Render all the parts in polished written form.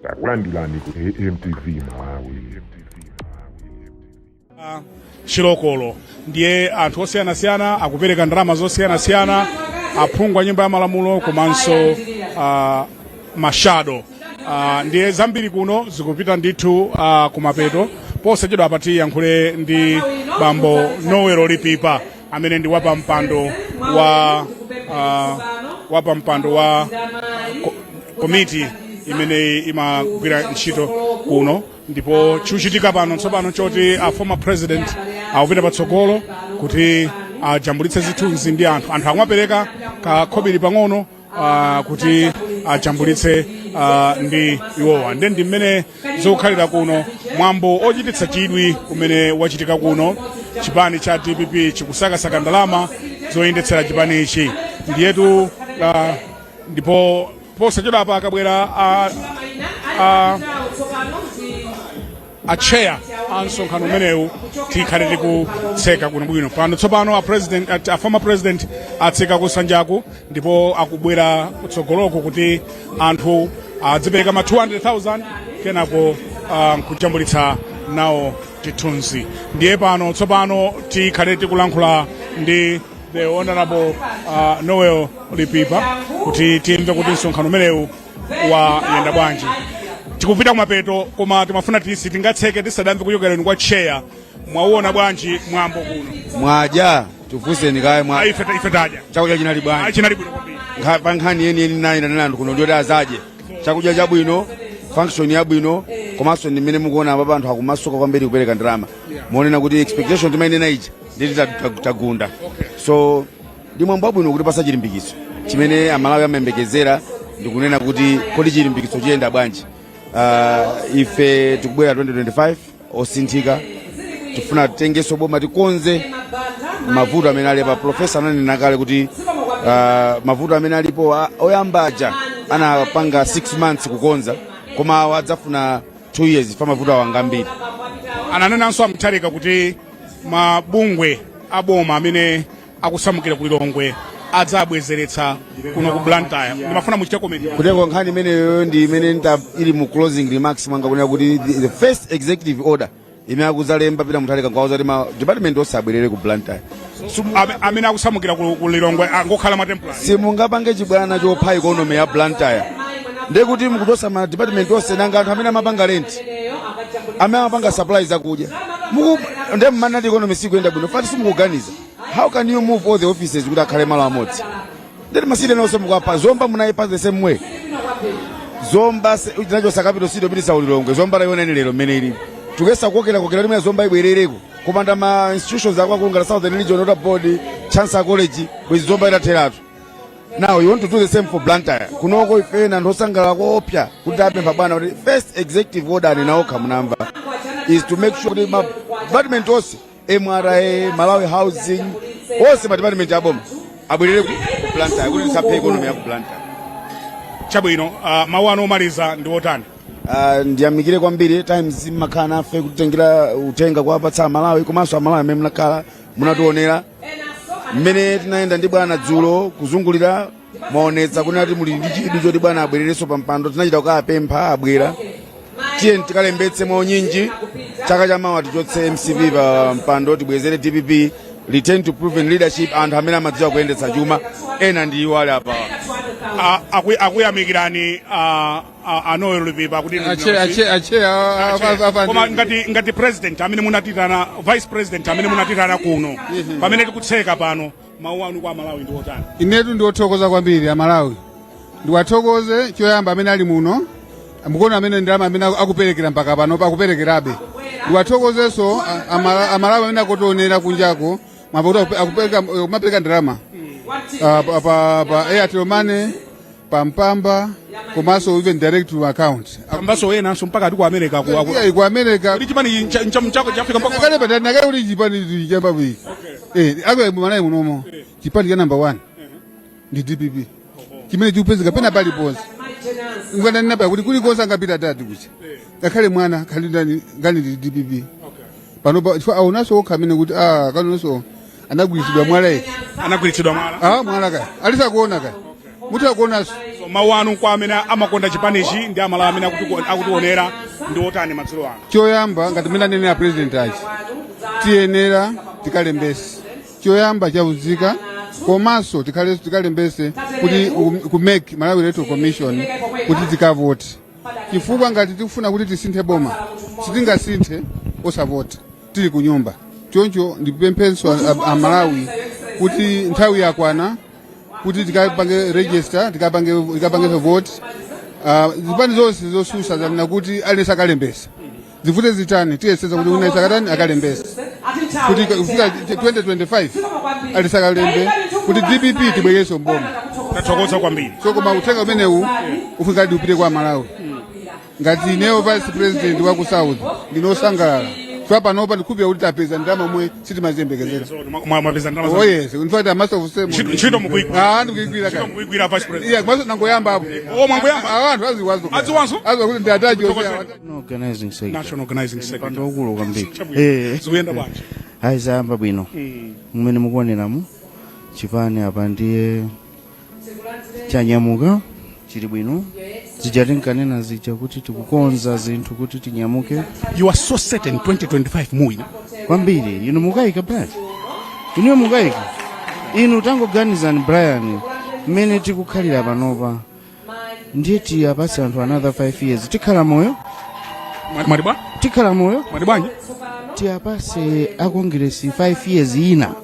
takulandirani ku MTV Malawi. Chilokolo ndiye anthu osiyanasiyana akupereka ndalama zosiyanasiyana, aphungu a nyumba ya malamulo komanso mashado. Ndiye zambiri kuno zikupita ndithu kumapeto posachedwa apati yankhule ndi bambo Noel Lipipa amene ndi wapampando wa komiti imene imagwira ntchito kuno, ndipo chikuchitika pano tsopano choti a former president akupita patsogolo kuti ajambulitse zithunzi ndi anthu amapereka kakhobiri pang'ono kuti ajambulitse ndi iwowa. Ndi mmene zokhalira kuno mwambo ochititsa chidwi umene wachitika kuno. Chipani cha DPP chikusakasaka ndalama zoyendetsera chipani ichi, ndiyetu ndipo posachedwa apa akabwera chair ansonkhano umenewu tikhale tikutseka kuno bwino. Pano tsopano a former president atseka kusanjaku ndipo akubwera kutsogoloko kuti anthu adzipereka ma 200,000 kenako kujambulitsa nawo chithunzi. Ndiye pano tsopano tikhale tikulankhula ndi the honorable Noel Lipipa kuti timve kuti msonkhano umenewu wayenda bwanji. Tikupita kumapeto koma timafuna tingatseke tisadamve kuchokereni kwa chair. Mwauona bwanji mwambo kuno? Mwaja tufuse nikaye mwa ife taja chakudya chinali bwanji? Chinali bwino kwambiri. Pankhani yeni nayi nandu kuno ndiyo azaje chakudya chabwino, function yabwino, komanso mmene mukuona apa anthu akumasuka kwambiri kupereka ndalama. Muonena kuti expectation timayenera ichi nditi tagunda. So ndi mwambo wabwino kuti pasa chilimbikiso chimene amalawi amayembekezera, ndikunena kuti kodi chilimbikiso chiyenda bwanji. Ife tikubwera 2025 osinthika, tifuna tengeso boma tikonze mavuto amene ali pa. Profesa ananena kale kuti mavuto amene alipo oyambaja anapanga 6 months kukonza, koma wadzafuna 2 years fa mavuto awangambiri. Ananenanso amtharika kuti mabungwe aboma amene akusamukira kulilongwe adzabwezeretsa kuno ku Blantyre. Ndimafuna muchite comment. Kutengo nkhani imeneyo ndi imene ili mu closing remarks mwanga kunena kuti the first executive order imene akuzalemba pita muthalika ngauza kuti department osabwerere ku Blantyre. Amene akusamukira kulilongwe ngokhala ma template. Simungapange chibwana chopha economy ya Blantyre. Ndekuti mukutosa ma department ose nanga anthu amene amapanga rent, amene amapanga supplies zakudya. Nde manati economy sikuyenda bwino. Fati simukuganiza. How can you move all the offices kuti akhale malo amodzi? Ndeti masile nonse mukwapa zomba munayipa the same way. Zomba inachosa capital city opitisa ulilongwe. Zomba rayona ni lero mmene ili. Tukesa kokela limene zomba ibwerereko. Kupanda ma institutions akwakulunga Southern Region Order Board, Chancellor College, with zomba itatheratu. Now you want to do the same for Blantyre. Kunoko ifena ndosangala kopya kuti apempha bwana kuti first executive order ninaokha munamba is to make sure kuti department ose MRA, Malawi Housing, ose ma department aboma abwerere ku Blantyre kuti tisaphe economy ya ku Blantyre. Chabwino, mawu ano omaliza ndi otani? Ndiyamikire kwambiri times makhala nafe kutengera utenga kwa apatsa Malawi komanso Malawi amene munakhala munatuonera mmene tinayenda ndi bwana dzulo kuzungulira maonetsa kunati muli ndi chidwi choti bwana abwererenso pa mpando. Tinachita kukapempha abwera tiye tikalembetse maunyinji chaka chamawa tichotse MCV pa mpando tibwezere DPP return to proven leadership anthu amene amadziwa kuyendetsa chuma ena ndi iwo ali apa. Akuyamikirani Noel Lipipa kuti koma ngati president amene munatitana, vice president amene munatitana kuno pamene tikutseka pano, mawu anu kwa Malawi ndi otani? Inetu ndi othokoza kwambiri Amalawi. Ndiwathokoze choyamba amene ali muno, mukuona amene ndalama amene akuperekera mpaka pano akuperekerabe. Ndiwathokozenso Amalawi amene akutionera kunjako mavuto akupereka ndalama pa Airtel Money, pa Mpamba, komanso even direct to account. Ambaso wenanso mpaka ati ku America ku America. Kuti chipani chako chafika mpaka kale patana nake uli chipani chamba bwi. Akwe Malawi munomo. Chipani cha number 1 ndi DPP. Chimene chikupezeka pena pali ponse. Ngwana napa kuti kuli konse angapita tatu kuti. Ngakhale mwana khali ndani ngani ndi DPP. Pano chifukwa aonaso okhamene kuti kanonso anagwiritsidwa mwala eki. Anagwiritsidwa mwala? Mwala kaya. Alisa kuona kaya. Muti akuonaso. mawu anu kwa amene amakonda chipanichi ndi amalawi amene akutionera ndi otani madzulo ano? choyamba ngati mene anenera president achi tiyenera tikalembese choyamba chauzika komanso tikalembese kuti kumake Malawi Electoral Commission kuti tikavoti chifukwa ngati tikufuna kuti tisinthe boma sitingasinthe osavota tili kunyumba choncho ndipemphenso amalawi kuti nthawi yakwana kuti tikapange register tikapange vote zipani zonse zosusa zanena kuti alesa akalembesa zivute zitani tiyeseza kuti una isakatani akalembesa kuti kufika 2025 alesa akalembe kuti DPP tibwekeso mboma. Tathokoza kwambiri. So koma uthenga umenewu ufika upite kwa Malawi ngati ineyo vice president wa ku South ndinosangalala panopa ndikupira kuti tapeza ndalama omwe sitimaziyembekezera. Mwapeza ndalama? Oh yes, in fact I must have said ntchito mukuigwira. Ndikuigwira kale. Mukuigwira vice president. Yeah, kwaso nangoyamba apo. Mwamboyamba? Anthu aziwazo. Aziwanso? Kuti ndataji organizing secretary. National organizing secretary. Banda Kukwangula kwambiri. Zikuyenda bwanji? Hayi zayamba bwino. Mmene mukuoneramu chipani apa ndiye chanyamuka chili bwino. Zijatinkanena zija kuti tikukonza zinthu kuti tinyamuke. You are so certain 2025 muwina? Kwambiri inu mukayika Brian. Inu mukayika. Inu tangoganizani Brian mmene tikukhalira panopa ndiye tiyapatsa anthu another 5 years tikhala moyo. Mwaliba? Tikhala moyo. Mwalibanje? Tiyapase akongresi 5 years ina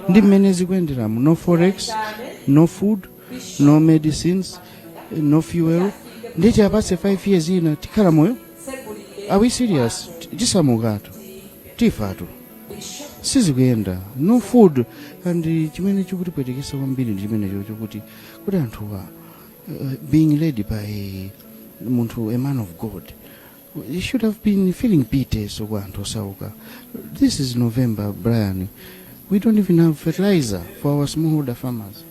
ndi mmene zikuyenderamu. No forex, no food, no medicines, no fuel. Ndi tiyapase 5 years ina tikhala moyo. Are we serious? Tisamukatu tifatu sizikuyenda. No food. And chimene chikutipwetekesa kwambiri ndi chimene chokuti kuti anthuwa being led by munthu a man of God, you should have been feeling pity so kwa anthu osauka. This is November, Brian. We don't even have fertilizer for our smallholder farmers,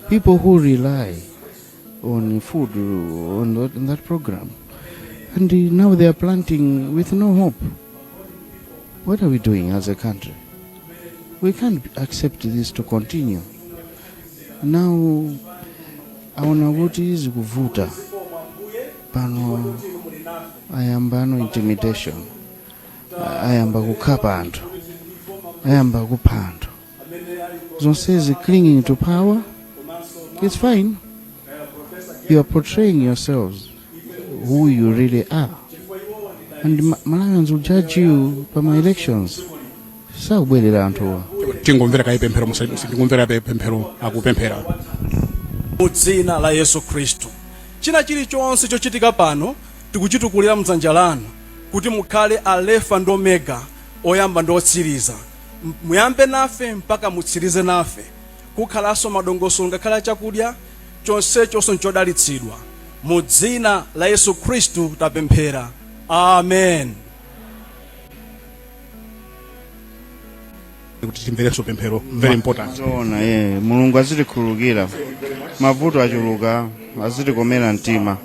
people who rely on food on that program, and now they are planting with no hope. What are we doing as a country? We can't accept this to continue. Now aona kuti zikuvuta pano ayamba no intimidation, ayamba kukapa anthu, ayamba kupha anthu. Zonse clinging to power. It's fine. You are portraying yourselves who you really are, and Malawians will judge you by my elections. Saubwelera anthuwa. Tingomvera kai pemphero musingomvera pemphero akupemphera. Mudzina la Yesu Kristu. China chilichonse chochitika pano tikuchitukulira mdzanja lanu kuti mukhale Alpha ndi Omega, oyamba ndi otsiriza. Muyambe nafe mpaka mutsirize nafe. Kukhalanso madongosolo ngakhala chakudya chonsecho nchodalitsidwa. Mudzina la Yesu Kristu tapemphera. Amen. Kuti timvereso pemphero very important. Zona Mulungu azitikhululukira. Mavuto achuluka, azitikomera mtima.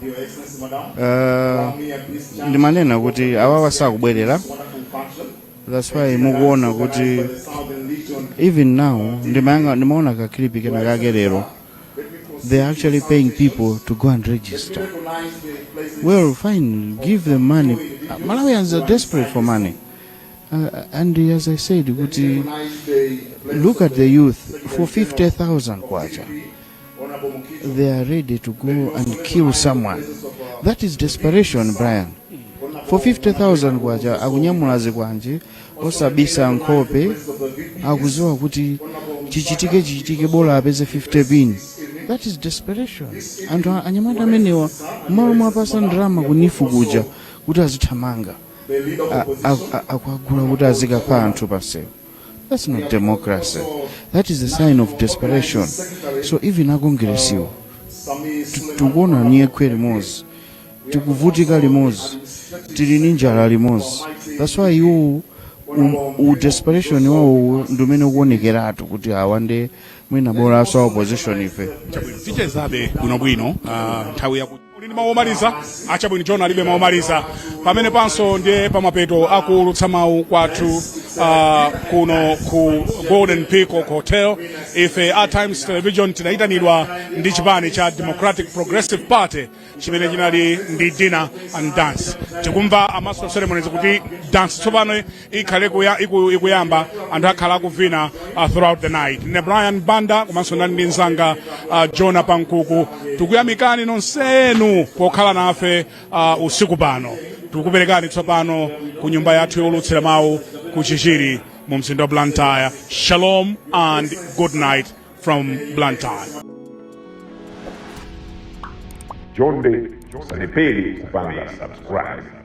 Ndimanena kuti awawa sakubwerera. That's why mukuona kuti even now ndimaona ka clip kena kagerero. They are actually paying people to go and register. Well, fine, give them money. Malawians are desperate for money. And as I said, look at the youth. For 50,000 kwacha, they are ready to go and kill someone. That is desperation, Brian. For 50,000 kwacha, akunyamulazi kwanje, osabisa nkope, akuzoa kuti chichitike bola apeze 50 bin. That is desperation. And anyamata menewa, malo mwapasa ndrama kunifu kuja, kuti azithamanga. Akwagula kuti azikapha anthu pasewu. That's not democracy. That is a sign of desperation. So even akongresiwo tikuona niyekwe limodzi, tikuvutika limodzi, tili ndi njala limodzi. That's why you desperation wawo ndumene ukuonekeratu kuti awande mwina bora aso opposition ife. Tichezabe bwinobwino nthawi yakuti ulini maomaliza achabwino John alibe maomaliza pamene panso ndiye pamapeto akuulutsa mawu kwathu kuno ku Golden Peacock Hotel. Ife at Times Television tinaitanidwa ndi chipani cha Democratic Progressive Party chimene chinali ndi dinner and dance. Tikumva amaster ceremonies kuti dance tsopano ikhale ikuyamba anthu akhala akuvina throughout the night. Ne Brian Banda komanso ndi nzanga Jona Pankuku tikuyamikani nonsenu pokhala nafe usiku pano. Tikuperekani tsopano ku nyumba yathu yolutsira mawu ku Chichiri mu mzinda wa Blantyre. Shalom and good night from Blantyre. Jonde sanepeli kupanga subscribe.